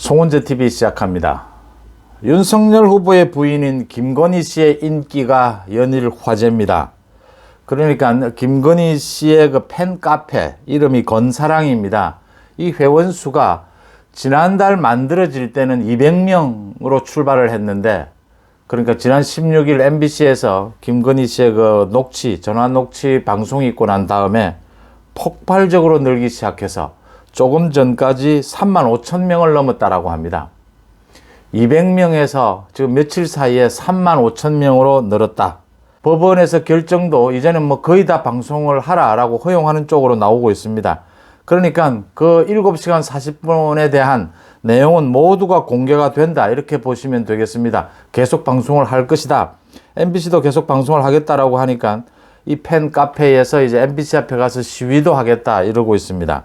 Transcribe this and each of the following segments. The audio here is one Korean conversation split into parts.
송원재 TV 시작합니다. 윤석열 후보의 부인인 김건희 씨의 인기가 연일 화제입니다. 그러니까 김건희 씨의 그 팬카페 이름이 건사랑입니다. 이 회원 수가 지난달 만들어질 때는 200명으로 출발을 했는데, 그러니까 지난 16일 MBC에서 김건희 씨의 그 전화 녹취 방송이 있고 난 다음에 폭발적으로 늘기 시작해서 조금 전까지 35,000명을 넘었다라고 합니다. 200명에서 지금 며칠 사이에 35,000명으로 늘었다. 법원에서 결정도 이제는 뭐 거의 다 방송을 하라라고 허용하는 쪽으로 나오고 있습니다. 그러니까 그 7시간 40분에 대한 내용은 모두가 공개가 된다, 이렇게 보시면 되겠습니다. 계속 방송을 할 것이다. MBC도 계속 방송을 하겠다라고 하니까 이 팬 카페에서 이제 MBC 앞에 가서 시위도 하겠다 이러고 있습니다.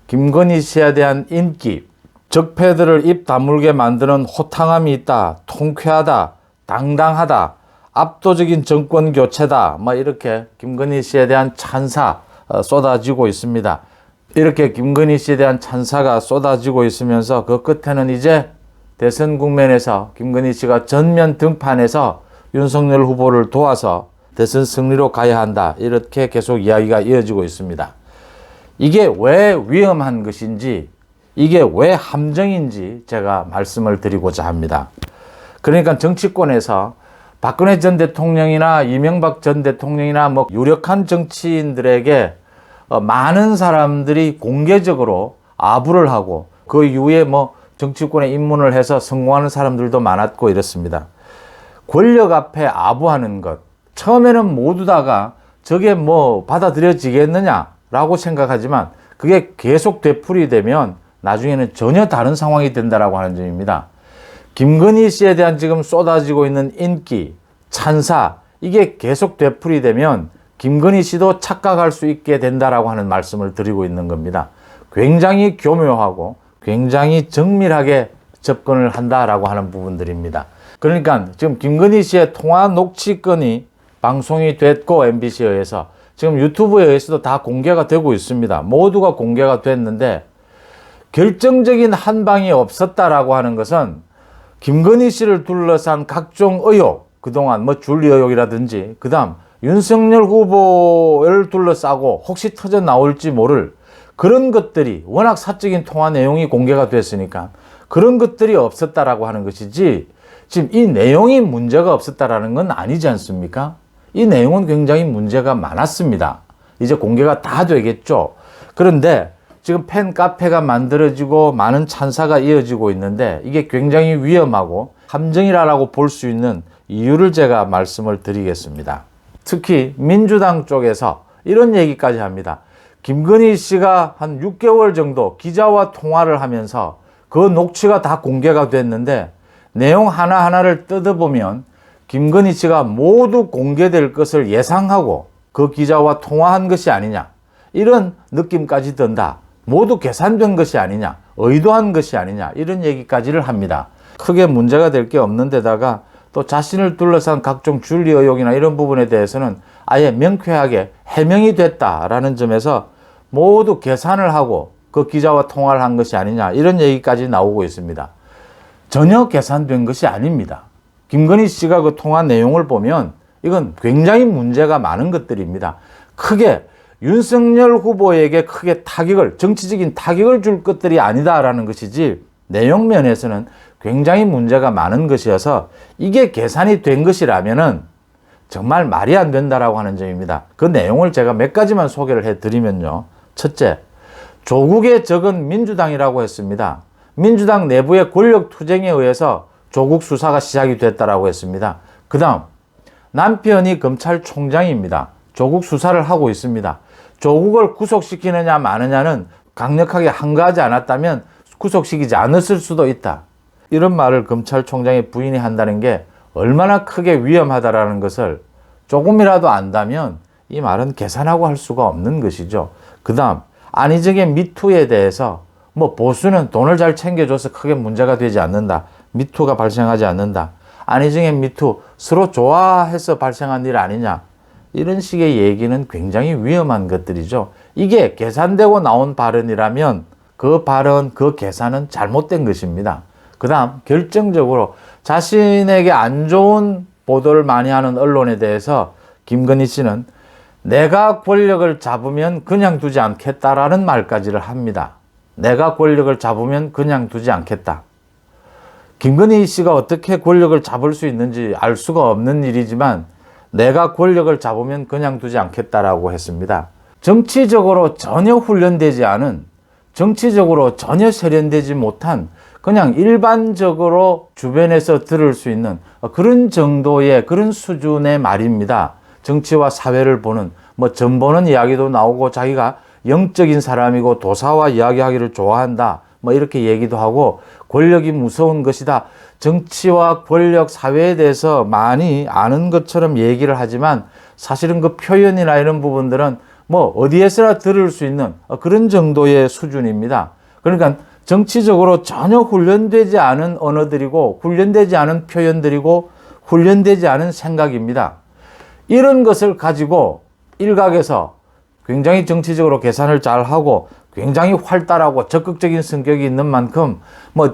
김건희 씨에 대한 인기, 적폐들을 입 다물게 만드는 호탕함이 있다, 통쾌하다, 당당하다, 압도적인 정권 교체다, 이렇게 김건희 씨에 대한 찬사 쏟아지고 있습니다. 이렇게 김건희 씨에 대한 찬사가 쏟아지고 있으면서 그 끝에는 이제 대선 국면에서 김건희 씨가 전면 등판해서 윤석열 후보를 도와서 대선 승리로 가야 한다, 이렇게 계속 이야기가 이어지고 있습니다. 이게 왜 위험한 것인지, 이게 왜 함정인지 제가 말씀을 드리고자 합니다. 그러니까 정치권에서 박근혜 전 대통령이나 이명박 전 대통령이나 유력한 정치인들에게 많은 사람들이 공개적으로 아부를 하고 그 이후에 정치권에 입문을 해서 성공하는 사람들도 많았고 이렇습니다. 권력 앞에 아부하는 것, 처음에는 모두 다가 저게 받아들여지겠느냐라고 생각하지만 그게 계속 되풀이되면 나중에는 전혀 다른 상황이 된다라고 하는 점입니다. 김건희 씨에 대한 지금 쏟아지고 있는 인기, 찬사, 이게 계속 되풀이되면 김건희 씨도 착각할 수 있게 된다라고 하는 말씀을 드리고 있는 겁니다. 굉장히 교묘하고 굉장히 정밀하게 접근을 한다라고 하는 부분들입니다. 그러니까 지금 김건희 씨의 통화 녹취 건이 방송이 됐고 MBC에 의해서 지금 유튜브에 의해서도 다 공개가 되고 있습니다. 모두가 공개가 됐는데 결정적인 한 방이 없었다라고 하는 것은 김건희 씨를 둘러싼 각종 의혹, 그동안 줄리 의혹이라든지 그 다음 윤석열 후보를 둘러싸고 혹시 터져 나올지 모를 그런 것들이, 워낙 사적인 통화 내용이 공개가 됐으니까 그런 것들이 없었다라고 하는 것이지, 지금 이 내용이 문제가 없었다라는 건 아니지 않습니까? 이 내용은 굉장히 문제가 많았습니다. 이제 공개가 다 되겠죠. 그런데 지금 팬 카페가 만들어지고 많은 찬사가 이어지고 있는데 이게 굉장히 위험하고 함정이라고 볼 수 있는 이유를 제가 말씀을 드리겠습니다. 특히 민주당 쪽에서 이런 얘기까지 합니다. 김건희 씨가 한 6개월 정도 기자와 통화를 하면서 그 녹취가 다 공개가 됐는데 내용 하나하나를 뜯어보면 김건희 씨가 모두 공개될 것을 예상하고 그 기자와 통화한 것이 아니냐, 이런 느낌까지 든다. 모두 계산된 것이 아니냐, 의도한 것이 아니냐, 이런 얘기까지를 합니다. 크게 문제가 될 게 없는 데다가 또 자신을 둘러싼 각종 줄리 의혹이나 이런 부분에 대해서는 아예 명쾌하게 해명이 됐다라는 점에서 모두 계산을 하고 그 기자와 통화를 한 것이 아니냐, 이런 얘기까지 나오고 있습니다. 전혀 계산된 것이 아닙니다. 김건희 씨가 그 통화 내용을 보면 이건 굉장히 문제가 많은 것들입니다. 크게 윤석열 후보에게 크게 정치적인 타격을 줄 것들이 아니다라는 것이지, 내용 면에서는 굉장히 문제가 많은 것이어서 이게 계산이 된 것이라면은 정말 말이 안 된다라고 하는 점입니다. 그 내용을 제가 몇 가지만 소개를 해드리면요. 첫째, 조국의 적은 민주당이라고 했습니다. 민주당 내부의 권력 투쟁에 의해서 조국 수사가 시작이 됐다라고 했습니다. 그 다음, 남편이 검찰총장입니다. 조국 수사를 하고 있습니다. 조국을 구속시키느냐 마느냐는 강력하게 항거하지 않았다면 구속시키지 않았을 수도 있다. 이런 말을 검찰총장의 부인이 한다는 게 얼마나 크게 위험하다라는 것을 조금이라도 안다면 이 말은 계산하고 할 수가 없는 것이죠. 그 다음, 안희정의 미투에 대해서 보수는 돈을 잘 챙겨줘서 크게 문제가 되지 않는다, 미투가 발생하지 않는다, 안희정의 미투 서로 좋아해서 발생한 일 아니냐, 이런 식의 얘기는 굉장히 위험한 것들이죠. 이게 계산되고 나온 발언이라면 그 발언, 그 계산은 잘못된 것입니다. 그 다음 결정적으로 자신에게 안 좋은 보도를 많이 하는 언론에 대해서 김건희 씨는 내가 권력을 잡으면 그냥 두지 않겠다라는 말까지를 합니다. 내가 권력을 잡으면 그냥 두지 않겠다. 김건희 씨가 어떻게 권력을 잡을 수 있는지 알 수가 없는 일이지만 내가 권력을 잡으면 그냥 두지 않겠다라고 했습니다. 정치적으로 전혀 훈련되지 않은, 정치적으로 전혀 세련되지 못한 그냥 일반적으로 주변에서 들을 수 있는 그런 정도의 그런 수준의 말입니다. 정치와 사회를 보는, 점 보는 이야기도 나오고 자기가 영적인 사람이고 도사와 이야기하기를 좋아한다. 이렇게 얘기도 하고 권력이 무서운 것이다. 정치와 권력, 사회에 대해서 많이 아는 것처럼 얘기를 하지만 사실은 그 표현이나 이런 부분들은 어디에서나 들을 수 있는 그런 정도의 수준입니다. 그러니까 정치적으로 전혀 훈련되지 않은 언어들이고 훈련되지 않은 표현들이고 훈련되지 않은 생각입니다. 이런 것을 가지고 일각에서 굉장히 정치적으로 계산을 잘하고 굉장히 활달하고 적극적인 성격이 있는 만큼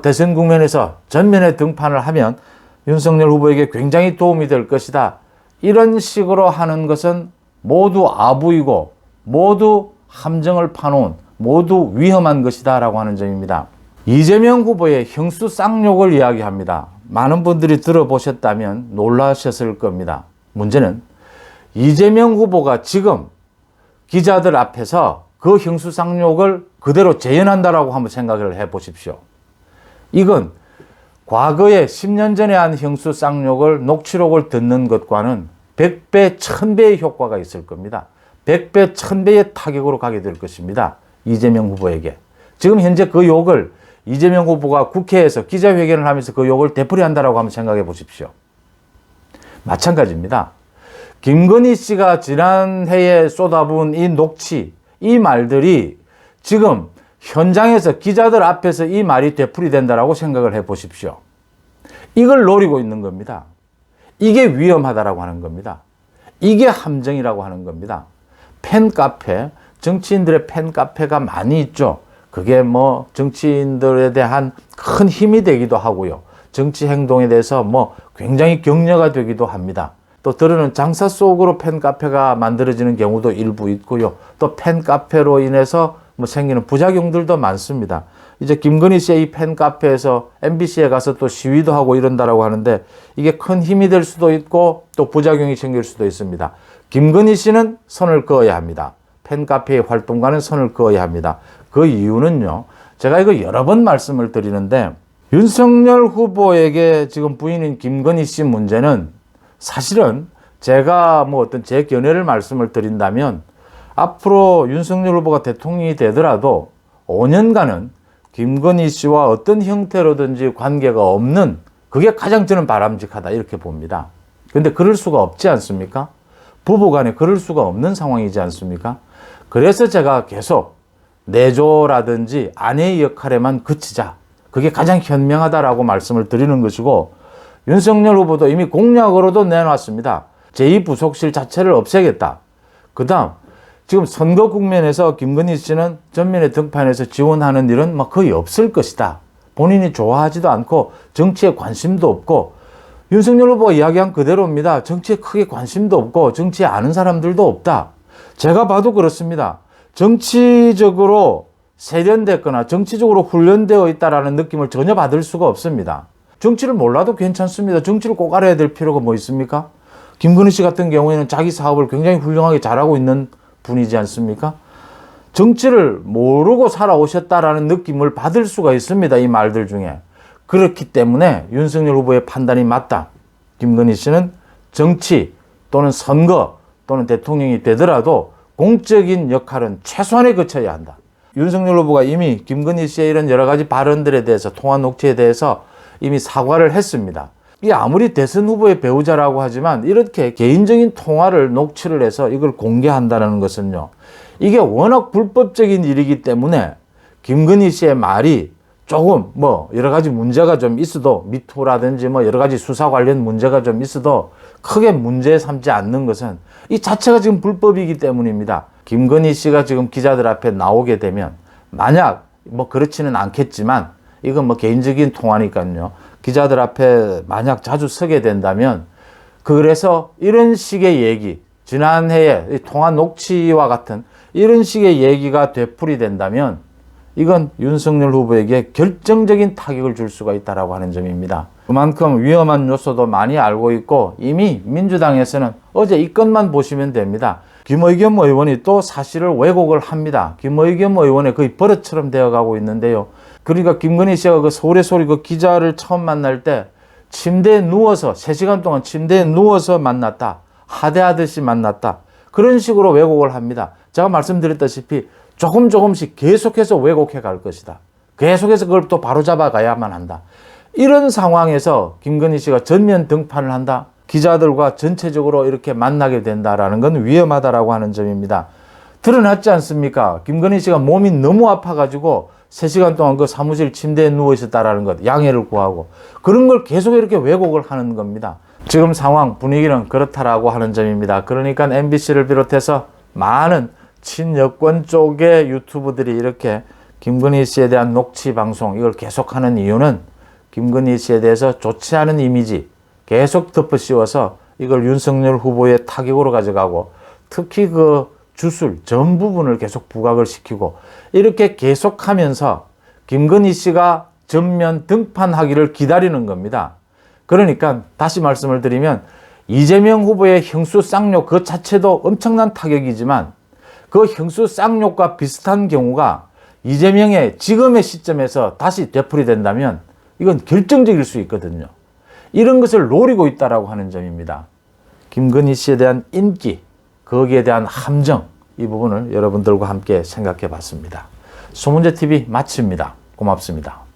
대선 국면에서 전면에 등판을 하면 윤석열 후보에게 굉장히 도움이 될 것이다. 이런 식으로 하는 것은 모두 아부이고 모두 함정을 파놓은 모두 위험한 것이다 라고 하는 점입니다. 이재명 후보의 형수 쌍욕을 이야기합니다. 많은 분들이 들어보셨다면 놀라셨을 겁니다. 문제는 이재명 후보가 지금 기자들 앞에서 그 형수 쌍욕을 그대로 재현한다라고 한번 생각을 해 보십시오. 이건 과거에 10년 전에 한 형수 쌍욕을 녹취록을 듣는 것과는 100배, 1000배의 효과가 있을 겁니다. 100배, 1000배의 타격으로 가게 될 것입니다. 이재명 후보에게. 지금 현재 그 욕을 이재명 후보가 국회에서 기자회견을 하면서 그 욕을 되풀이한다라고 한번 생각해 보십시오. 마찬가지입니다. 김건희 씨가 지난해에 쏟아부은 이 녹취, 이 말들이 지금 현장에서 기자들 앞에서 이 말이 되풀이된다라고 생각을 해 보십시오. 이걸 노리고 있는 겁니다. 이게 위험하다라고 하는 겁니다. 이게 함정이라고 하는 겁니다. 팬카페, 정치인들의 팬카페가 많이 있죠. 그게 정치인들에 대한 큰 힘이 되기도 하고요. 정치 행동에 대해서 굉장히 격려가 되기도 합니다. 또 때로는 장사 속으로 팬카페가 만들어지는 경우도 일부 있고요. 또 팬카페로 인해서 생기는 부작용들도 많습니다. 이제 김건희 씨의 이 팬카페에서 MBC에 가서 또 시위도 하고 이런다라고 하는데 이게 큰 힘이 될 수도 있고 또 부작용이 생길 수도 있습니다. 김건희 씨는 선을 그어야 합니다. 팬카페의 활동과는 선을 그어야 합니다. 그 이유는요. 제가 이거 여러 번 말씀을 드리는데 윤석열 후보에게 지금 부인인 김건희 씨 문제는 사실은 제가 어떤 제 견해를 말씀을 드린다면 앞으로 윤석열 후보가 대통령이 되더라도 5년간은 김건희 씨와 어떤 형태로든지 관계가 없는 그게 가장 저는 바람직하다 이렇게 봅니다. 그런데 그럴 수가 없지 않습니까? 부부간에 그럴 수가 없는 상황이지 않습니까? 그래서 제가 계속 내조라든지 아내의 역할에만 그치자. 그게 가장 현명하다라고 말씀을 드리는 것이고 윤석열 후보도 이미 공약으로도 내놨습니다. 제2부속실 자체를 없애겠다. 그 다음 지금 선거 국면에서 김건희 씨는 전면에 등판해서 지원하는 일은 거의 없을 것이다. 본인이 좋아하지도 않고 정치에 관심도 없고 윤석열 후보가 이야기한 그대로입니다. 정치에 크게 관심도 없고 정치에 아는 사람들도 없다. 제가 봐도 그렇습니다. 정치적으로 세련됐거나 정치적으로 훈련되어 있다라는 느낌을 전혀 받을 수가 없습니다. 정치를 몰라도 괜찮습니다. 정치를 꼭 알아야 될 필요가 뭐 있습니까? 김건희 씨 같은 경우에는 자기 사업을 굉장히 훌륭하게 잘하고 있는 분이지 않습니까? 정치를 모르고 살아오셨다라는 느낌을 받을 수가 있습니다. 이 말들 중에. 그렇기 때문에 윤석열 후보의 판단이 맞다. 김건희 씨는 정치 또는 선거 또는 대통령이 되더라도 공적인 역할은 최소한에 그쳐야 한다. 윤석열 후보가 이미 김건희 씨의 이런 여러 가지 발언들에 대해서 통화 녹취에 대해서 이미 사과를 했습니다. 이 아무리 대선 후보의 배우자라고 하지만 이렇게 개인적인 통화를 녹취를 해서 이걸 공개한다는 것은요. 이게 워낙 불법적인 일이기 때문에 김건희 씨의 말이 조금 여러 가지 문제가 좀 있어도 미투라든지 여러 가지 수사 관련 문제가 좀 있어도 크게 문제 삼지 않는 것은 이 자체가 지금 불법이기 때문입니다. 김건희 씨가 지금 기자들 앞에 나오게 되면 만약 뭐 그렇지는 않겠지만 이건 뭐 개인적인 통화니까요. 기자들 앞에 만약 자주 서게 된다면 그래서 이런 식의 얘기, 지난해에 통화 녹취와 같은 이런 식의 얘기가 되풀이된다면 이건 윤석열 후보에게 결정적인 타격을 줄 수가 있다라고 하는 점입니다. 그만큼 위험한 요소도 많이 알고 있고 이미 민주당에서는 어제 이 건만 보시면 됩니다. 김의겸 의원이 또 사실을 왜곡을 합니다. 김의겸 의원의 거의 버릇처럼 되어가고 있는데요. 그러니까 김건희 씨가 그 서울의 소리 그 기자를 처음 만날 때 침대에 누워서 3시간 동안 침대에 누워서 만났다. 하대하듯이 만났다. 그런 식으로 왜곡을 합니다. 제가 말씀드렸다시피 조금씩 계속해서 왜곡해 갈 것이다. 계속해서 그걸 또 바로잡아 가야만 한다. 이런 상황에서 김건희 씨가 전면 등판을 한다. 기자들과 전체적으로 이렇게 만나게 된다라는 건 위험하다라고 하는 점입니다. 드러났지 않습니까? 김건희 씨가 몸이 너무 아파가지고 3시간 동안 그 사무실 침대에 누워 있었다라는 것, 양해를 구하고 그런 걸 계속 이렇게 왜곡을 하는 겁니다. 지금 상황 분위기는 그렇다라고 하는 점입니다. 그러니까 MBC를 비롯해서 많은 친여권 쪽의 유튜브들이 이렇게 김건희 씨에 대한 녹취 방송 이걸 계속하는 이유는 김건희 씨에 대해서 좋지 않은 이미지 계속 덮어씌워서 이걸 윤석열 후보의 타격으로 가져가고 특히 그 주술 전 부분을 계속 부각을 시키고 이렇게 계속하면서 김건희 씨가 전면 등판하기를 기다리는 겁니다. 그러니까 다시 말씀을 드리면 이재명 후보의 형수 쌍욕 그 자체도 엄청난 타격이지만 그 형수 쌍욕과 비슷한 경우가 이재명의 지금의 시점에서 다시 되풀이된다면 이건 결정적일 수 있거든요. 이런 것을 노리고 있다라고 하는 점입니다. 김건희 씨에 대한 인기, 거기에 대한 함정, 이 부분을 여러분들과 함께 생각해 봤습니다. 소문제TV 마칩니다. 고맙습니다.